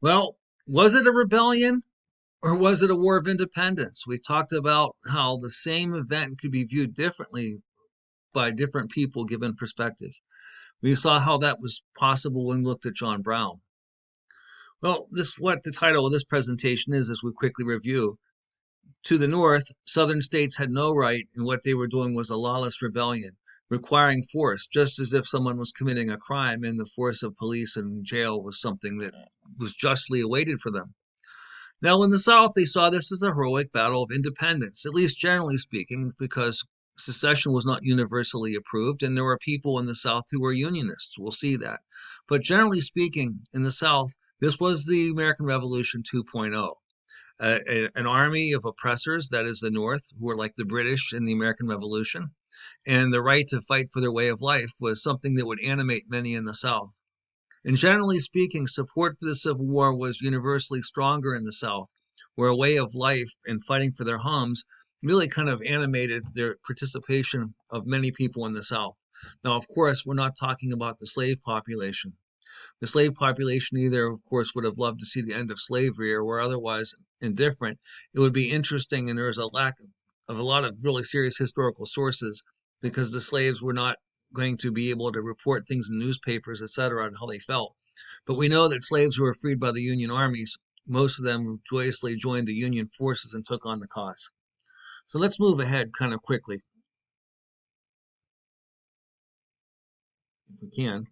Well, was it a rebellion or was it a war of independence? We talked about how the same event could be viewed differently by different people given perspective. We saw how that was possible when we looked at John Brown. Well, this what the title of this presentation is as we quickly review. To the north, southern states had no right, and what they were doing was a lawless rebellion, requiring force, just as if someone was committing a crime and the force of police and jail was something that was justly awaited for them. Now, in the South, they saw this as a heroic battle of independence, at least generally speaking, because secession was not universally approved, and there were people in the South who were Unionists. We'll see that. But generally speaking, in the South, this was the American Revolution 2.0. An army of oppressors, that is the North, who were like the British in the American Revolution, and the right to fight for their way of life was something that would animate many in the South. And generally speaking, support for the Civil War was universally stronger in the South, where a way of life and fighting for their homes really kind of animated their participation of many people in the South. Now, of course, we're not talking about the slave population. The slave population either, of course, would have loved to see the end of slavery or were otherwise indifferent. It would be interesting, and there's a lack of a lot of really serious historical sources because the slaves were not going to be able to report things in newspapers, etc., on how they felt. But we know that slaves who were freed by the Union armies, most of them joyously joined the Union forces and took on the cause. So let's move ahead kind of quickly, if we can.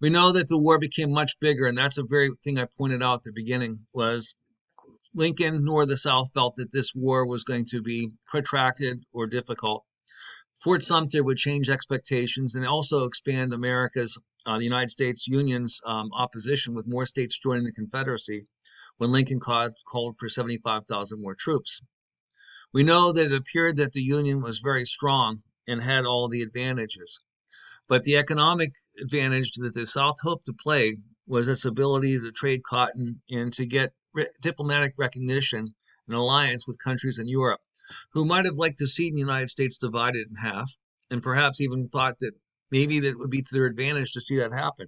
We know that the war became much bigger, and that's the very thing I pointed out at the beginning was Lincoln nor the South felt that this war was going to be protracted or difficult. Fort Sumter would change expectations and also expand America's, the United States Union's opposition with more states joining the Confederacy when Lincoln called for 75,000 more troops. We know that it appeared that the Union was very strong and had all the advantages. But the economic advantage that the South hoped to play was its ability to trade cotton and to get diplomatic recognition and alliance with countries in Europe who might have liked to see the United States divided in half and perhaps even thought that maybe that would be to their advantage to see that happen.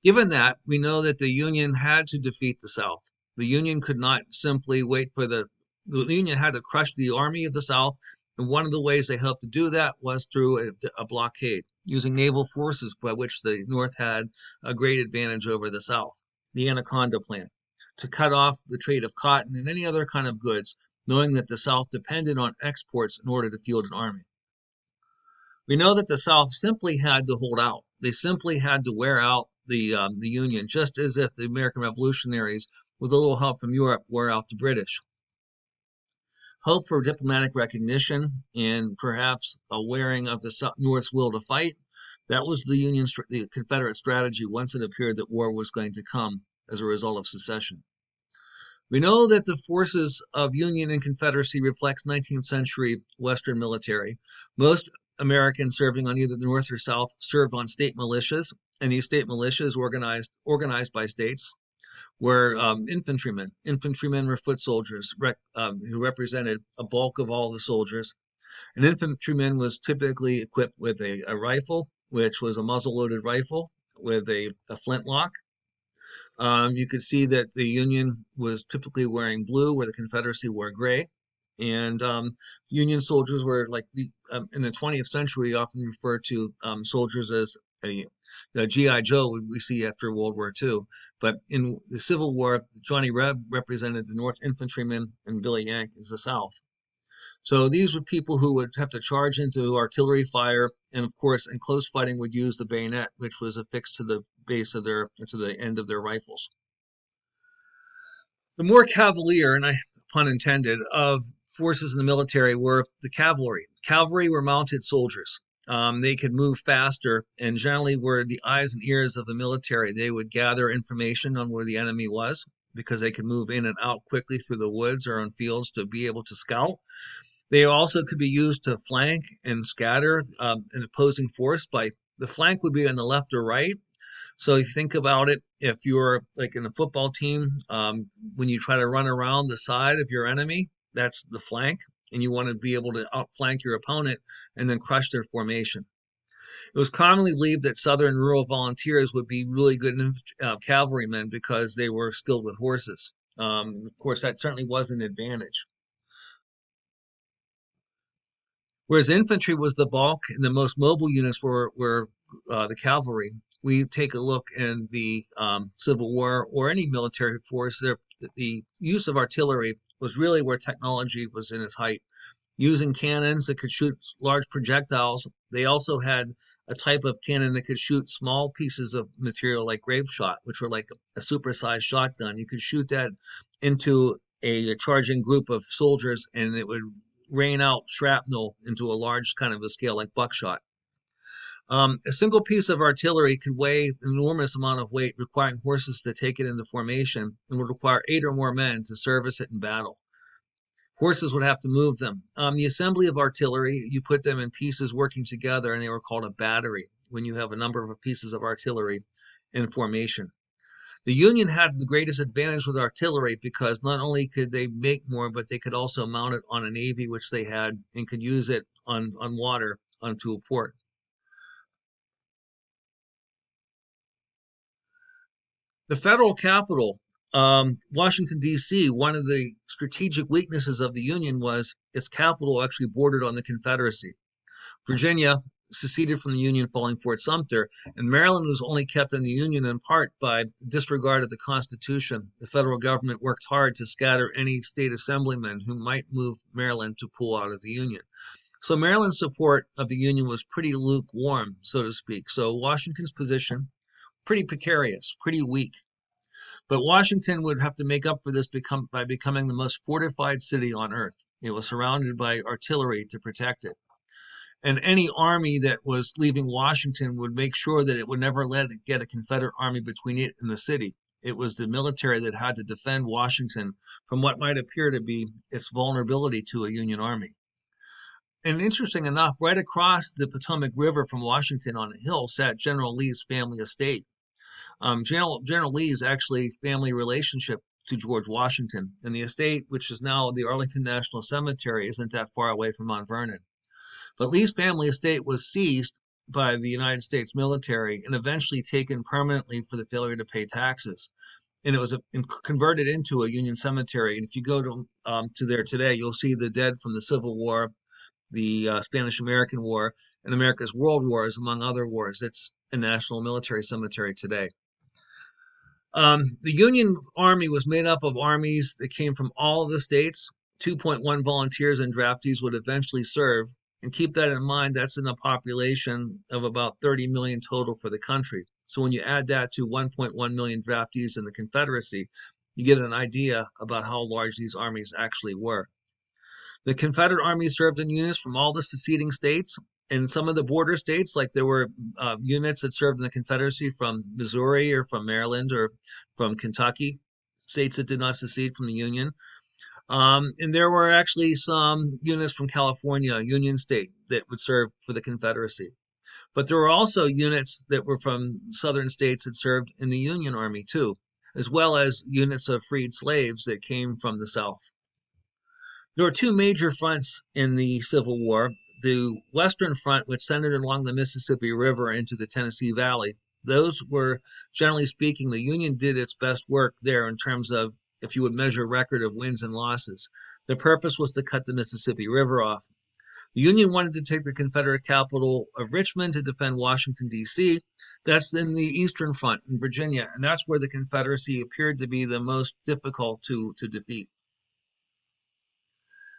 Given that, we know that the Union had to defeat the South. The Union could not simply wait for the Union had to crush the army of the South, and one of the ways they helped to do that was through a blockade, using naval forces by which the North had a great advantage over the South, the Anaconda Plan, to cut off the trade of cotton and any other kind of goods, knowing that the South depended on exports in order to field an army. We know that the South simply had to hold out. They simply had to wear out the Union, just as if the American revolutionaries, with a little help from Europe, wear out the British. Hope for diplomatic recognition and perhaps a wearing of the North's will to fight. That was the Confederate strategy once it appeared that war was going to come as a result of secession. We know that the forces of Union and Confederacy reflects 19th century Western military. Most Americans serving on either the North or South served on state militias, and these state militias organized by states were infantrymen. Infantrymen were foot soldiers who represented a bulk of all the soldiers. An infantryman was typically equipped with a rifle, which was a muzzle-loaded rifle with a flintlock. You could see that the Union was typically wearing blue, where the Confederacy wore gray. And Union soldiers were like in the 20th century, often referred to soldiers as a GI Joe we see after World War II. But in the Civil War, Johnny Reb represented the North infantrymen, and Billy Yank is the South. So these were people who would have to charge into artillery fire, and of course, in close fighting, would use the bayonet, which was affixed to the base of to the end of their rifles. The more cavalier, and pun intended, of forces in the military were the cavalry. Cavalry were mounted soldiers. They could move faster and generally were the eyes and ears of the military. They would gather information on where the enemy was because they could move in and out quickly through the woods or on fields to be able to scout. They also could be used to flank and scatter an opposing force. By the flank would be on the left or right. So if you think about it, if you're like in a football team, when you try to run around the side of your enemy, that's the flank, and you want to be able to outflank your opponent and then crush their formation. It was commonly believed that Southern rural volunteers would be really good cavalrymen because they were skilled with horses. Of course, that certainly was an advantage. Whereas infantry was the bulk and the most mobile units were the cavalry. We take a look in the Civil War or any military force, the use of artillery was really where technology was in its height. Using cannons that could shoot large projectiles, they also had a type of cannon that could shoot small pieces of material like grape shot, which were like a supersized shotgun. You could shoot that into a charging group of soldiers and it would rain out shrapnel into a large kind of a scale like buckshot. A single piece of artillery could weigh an enormous amount of weight, requiring horses to take it into formation, and would require 8 or more men to service it in battle. Horses would have to move them. The assembly of artillery, you put them in pieces working together, and they were called a battery when you have a number of pieces of artillery in formation. The Union had the greatest advantage with artillery because not only could they make more, but they could also mount it on a navy, which they had, and could use it on water onto a port. The federal capital, Washington, D.C., one of the strategic weaknesses of the Union was its capital actually bordered on the Confederacy. Virginia seceded from the Union following Fort Sumter, and Maryland was only kept in the Union in part by disregard of the Constitution. The federal government worked hard to scatter any state assemblymen who might move Maryland to pull out of the Union. So Maryland's support of the Union was pretty lukewarm, so to speak. So Washington's position, pretty precarious, pretty weak. But Washington would have to make up for this by becoming the most fortified city on earth. It was surrounded by artillery to protect it. And any army that was leaving Washington would make sure that it would never let it get a Confederate army between it and the city. It was the military that had to defend Washington from what might appear to be its vulnerability to a Union army. And interesting enough, right across the Potomac River from Washington on a hill sat General Lee's family estate. General Lee's actually family relationship to George Washington, and the estate, which is now the Arlington National Cemetery, isn't that far away from Mount Vernon. But Lee's family estate was seized by the United States military and eventually taken permanently for the failure to pay taxes. And it was converted into a Union cemetery. And if you go to there today, you'll see the dead from the Civil War, the Spanish-American War, and America's World Wars, among other wars. It's a national military cemetery today. The Union Army was made up of armies that came from all of the states. 2.1 volunteers and draftees would eventually serve. And keep that in mind, that's in a population of about 30 million total for the country. So when you add that to 1.1 million draftees in the Confederacy, you get an idea about how large these armies actually were. The Confederate Army served in units from all the seceding states. In some of the border states, like there were units that served in the Confederacy from Missouri or from Maryland or from Kentucky, states that did not secede from the Union. And there were actually some units from California, Union State, that would serve for the Confederacy. But there were also units that were from southern states that served in the Union Army too, as well as units of freed slaves that came from the South. There were two major fronts in the Civil War. The Western Front, which centered along the Mississippi River into the Tennessee Valley, those were, generally speaking, the Union did its best work there in terms of, if you would measure record of wins and losses. The purpose was to cut the Mississippi River off. The Union wanted to take the Confederate capital of Richmond to defend Washington, D.C. That's in the Eastern Front in Virginia, and that's where the Confederacy appeared to be the most difficult to defeat.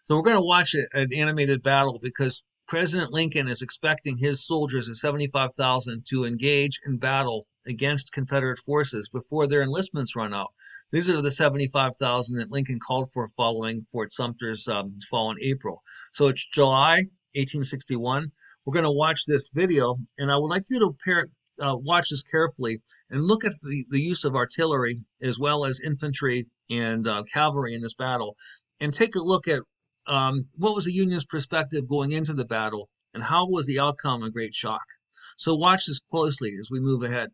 So we're going to watch an animated battle because President Lincoln is expecting his soldiers of 75,000 to engage in battle against Confederate forces before their enlistments run out. These are the 75,000 that Lincoln called for following Fort Sumter's fall in April. So it's July 1861. We're going to watch this video, and I would like you to watch this carefully and look at the use of artillery as well as infantry and cavalry in this battle, and take a look at what was the Union's perspective going into the battle, and how was the outcome a great shock? So watch this closely as we move ahead.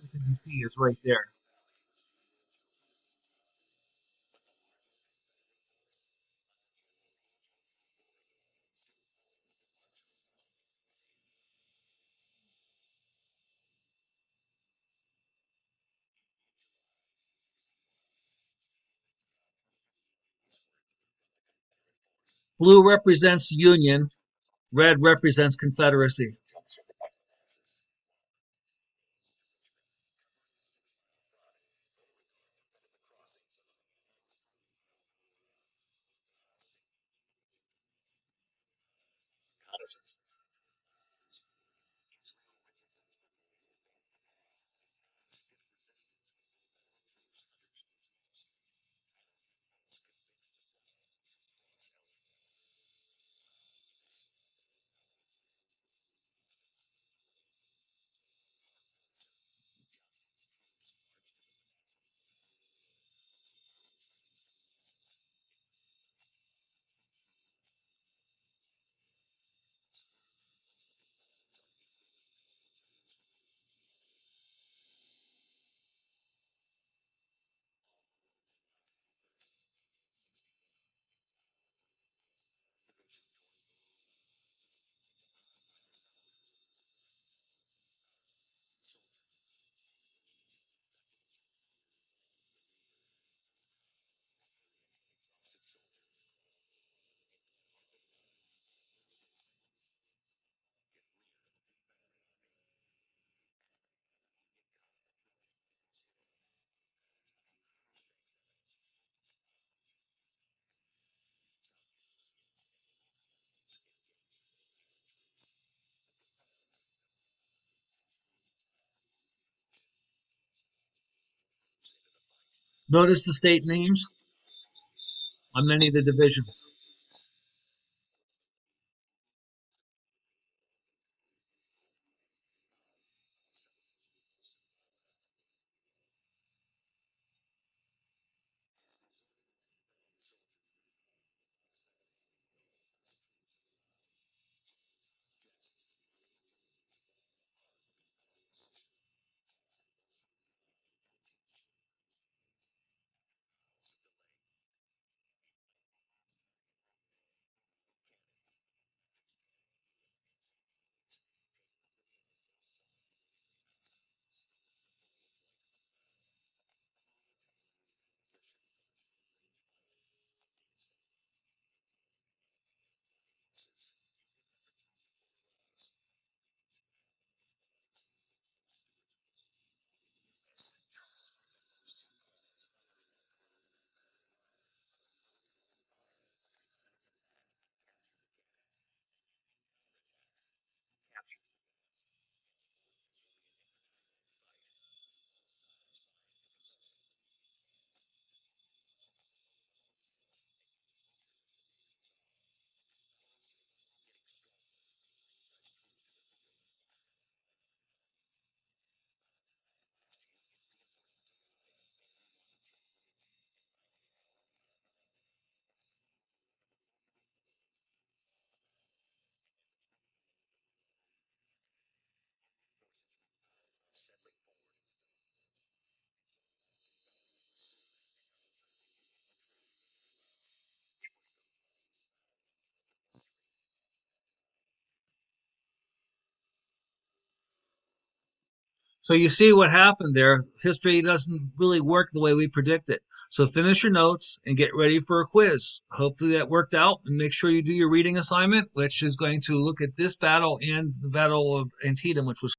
Washington, D.C. is right there. Blue represents Union, red represents Confederacy. Notice the state names on many of the divisions. So you see what happened there. History doesn't really work the way we predict it. So finish your notes and get ready for a quiz. Hopefully that worked out, and make sure you do your reading assignment, which is going to look at this battle and the Battle of Antietam, which was